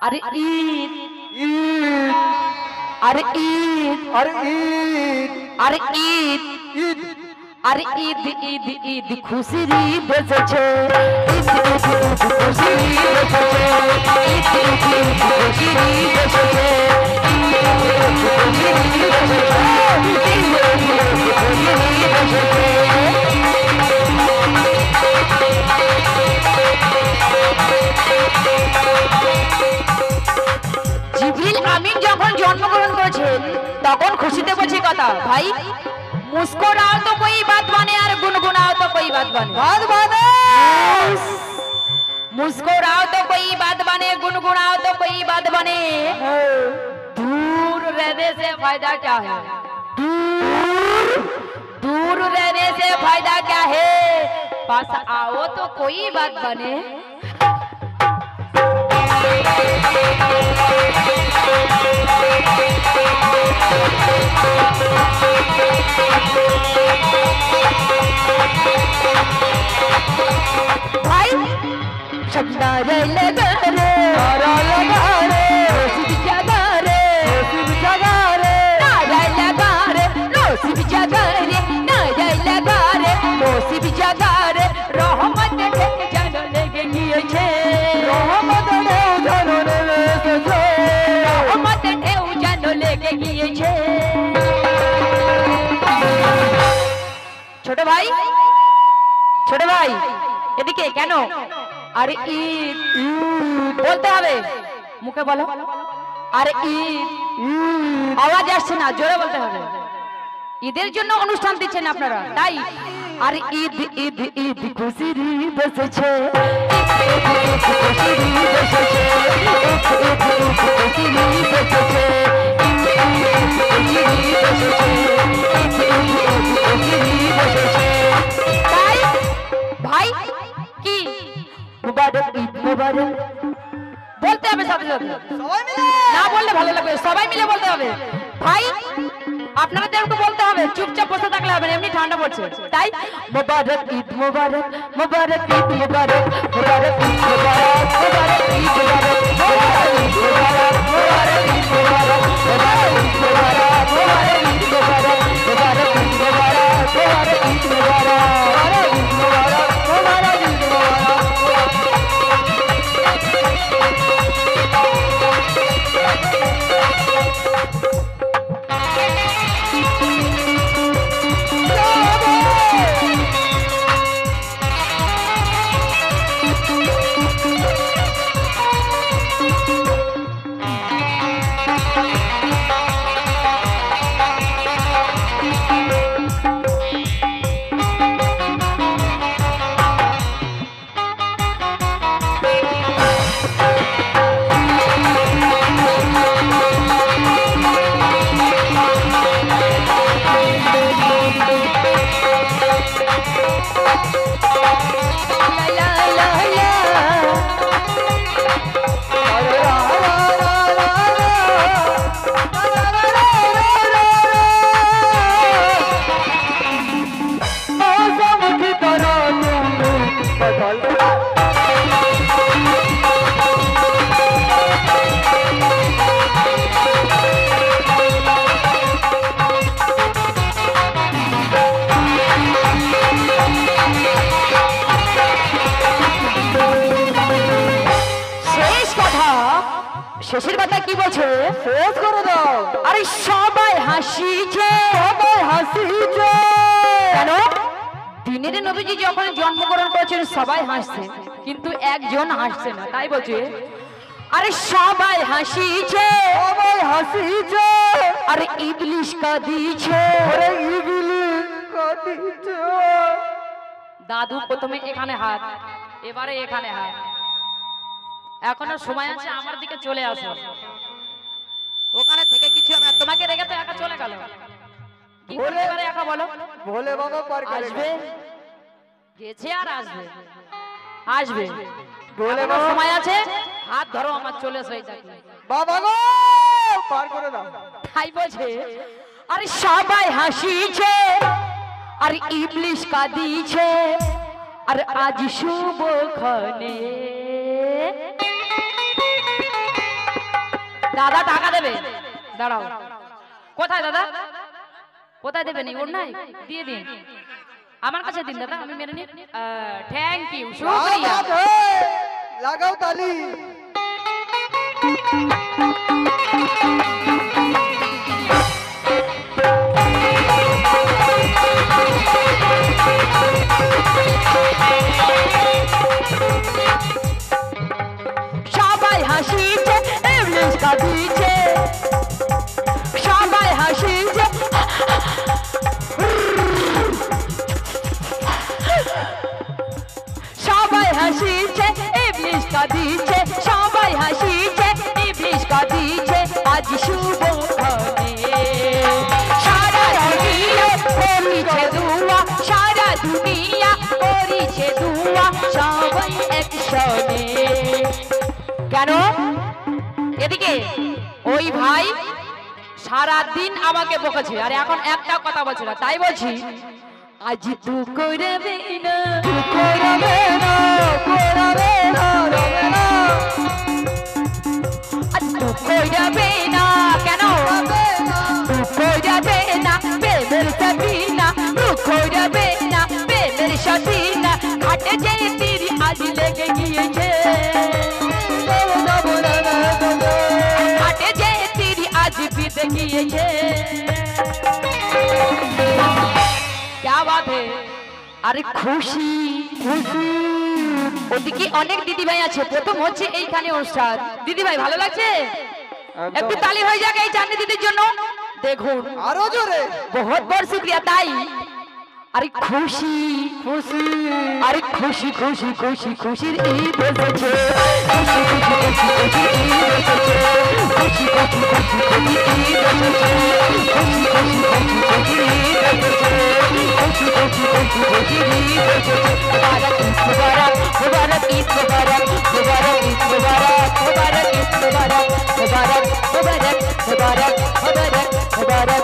अरे ईद ईद अरे ईद अरे ईद अरे ईद ईद अरे ईद ईद ईद खुशी ईद बसछे ईद ईद खुशी ईद बसछे ईद ईद खुशी ईद बसछे ईद ईद खुशी ईद बसछे ईद ईद खुशी ईद बसछे जिब्रील आमीन जखन जन्मग्रहण करेছেন তখন খুশিতে বলছে কথা ভাই मुस्कुराओ तो कोई बात बने और गुनगुनाओ तो कोई बात बने मुस्कुराओ तो कोई बात बने गुनगुनाओ तो कोई बात बने दूर रहने से फायदा क्या है दूर रहने से फायदा क्या है पास आओ तो कोई बात बने भाई शब्दा रे लगा रे नारा लगा रे रोसी जगा रे नारा लगा रे रोसी जगा रे नारा लगा रे रोसी जगा रे रहमत ढे जानो लेके किए छे रहमत ढे जानो लेके छे रहमत ढे जानो लेके किए छे छोटे भाई এদিকে কেন আরে ঈদ বলতে হবে মুখে বলো আরে ঈদ আওয়াজ আসছে না জোরে বলতে হবে ঈদের জন্য অনুষ্ঠান দিচ্ছেন আপনারা তাই আরে ঈদ ঈদ ঈদ খুশির ঈদ এসেছে ঈদ খুশির ঈদ এসেছে ঈদ খুশির ঈদ এসেছে ঈদ খুশির ঈদ এসেছে ঈদ খুশির ঈদ এসেছে তাই ভাই কি মুবারক ঈদ মুবারক বলতে হবে সবাই মিলে না বললে ভালো লাগবে সবাই মিলে বলতে হবে ভাই আপনাদেরকে বলতে হবে চুপচাপ বসে থাকলে হবে না এমনি ঠান্ডা পড়ছে তাই মুবারক ঈদ মুবারক মুবারক ঈদ মুবারক মুবারক ঈদ মুবারক মুবারক ঈদ মুবারক মুবারক ঈদ মুবারক মুবারক ঈদ মুবারক মুবারক ঈদ মুবারক মুবারক ঈদ মুবারক মুবারক ঈদ মুবারক মুবারক ঈদ শেষের কথা কি বলছে বলছে শেষ করে দাও। আরে সবাই হাসিছে, সবাই হাসিছে। কেন? দিনের নবীজি যখন জন্মগ্রহণ করেছেন সবাই হাসছে, কিন্তু একজন হাসছে না, তাই বলছে আরে সবাই হাসিছে, সবাই হাসিছে। আরে ইবলিশ কাঁদিছে। আরে ইবলিশ কাঁদিছে। দাদু প্রথমে এখানে হাত, এবারে এখানে হাত। এখনো সময় আছে, আমার দিকে চলে আসো। ওখানে থেকে কিছু হবে না, তোমাকে রেখে তো একা চলে গেল। কি করতে পারে একা বলো? ভোলে বাবা পার করে আসবে, গেছে আর আসবে, আসবে। ভোলে এখনো বাবা সময় আছে, হাত ধরো আমার, চলে এসো এই জায়গায়। বাবা গো পার করে দাও। তাই বলছে আরে সবাই হাসিছে, আর ইবলিশ কাঁদিছে, আর আজ শুভক্ষণে। দাদা টাকা দেবে, দাঁড়াও। কোথায় দাদা? কোথায় দেবেন? ওর নাই, দিয়ে দিন আমার কাছে দিন দাদা, আমি মেরে নিই। থ্যাংক ইউ, শুকরিয়া। লাগাও তালি। সবাই হাসিছে, ইবলিশ কাঁদিছে, সবাই হাসিছে, সবাই হাসিছে, ইবলিশ কাঁদিছে, সবাই হাসিছে, ইবলিশ কাঁদিছে, আজ শুভক্ষণে। সারা দুনিয়া করিছে দুয়া, সারা দুনিয়া করিছে দুয়া, সবাই একসঙ্গে। কেন? এদিকে ওই ভাই সারা দিন আমাকে বকেছে, আর এখন একটা কথা বলছে না, তাই বলছি আজ তু করবে না, করবে না, করবে না, রবে না। আজ তু করবে না। কেন? তু করবে না প্রেমের সবিনা, তু করবে না প্রেমের সবিনা, ঘাটে যে তীর আজ লেগে গিয়েছে, ঘাটে যে তীর আজ বিঁধে গিয়েছে। क्या बात है? আরে খুশি খুশি। ওদিকে অনেক দিদি ভাই আছে, প্রথম হচ্ছে এইখানে অনুষ্ঠান। দিদি ভাই ভালো লাগছে? একটু তালি হয়ে যাক এই চাঁদনি দিদির জন্য। দেখুন আরো জোরে। বহুত বড় শুক্রিয়া। তাই আরে খুশি খুশি। আরে খুশি খুশি খুশি খুশির ঈদ এসেছে, খুশি খুশি খুশি খুশির ঈদ এসেছে, খুশি খুশি খুশি খুশির ঈদ এসেছে, খুশি খুশি খুশি খুশির ঈদ এসেছে, খুশি খুশি খুশি খুশির ঈদ এসেছে। মুবারক ঈদ মুবারক, মুবারক ঈদ মুবারক, মুবারক ঈদ মুবারক, মুবারক ঈদ মুবারক, মুবারক মুবারক মুবারক মুবারক মুবারক।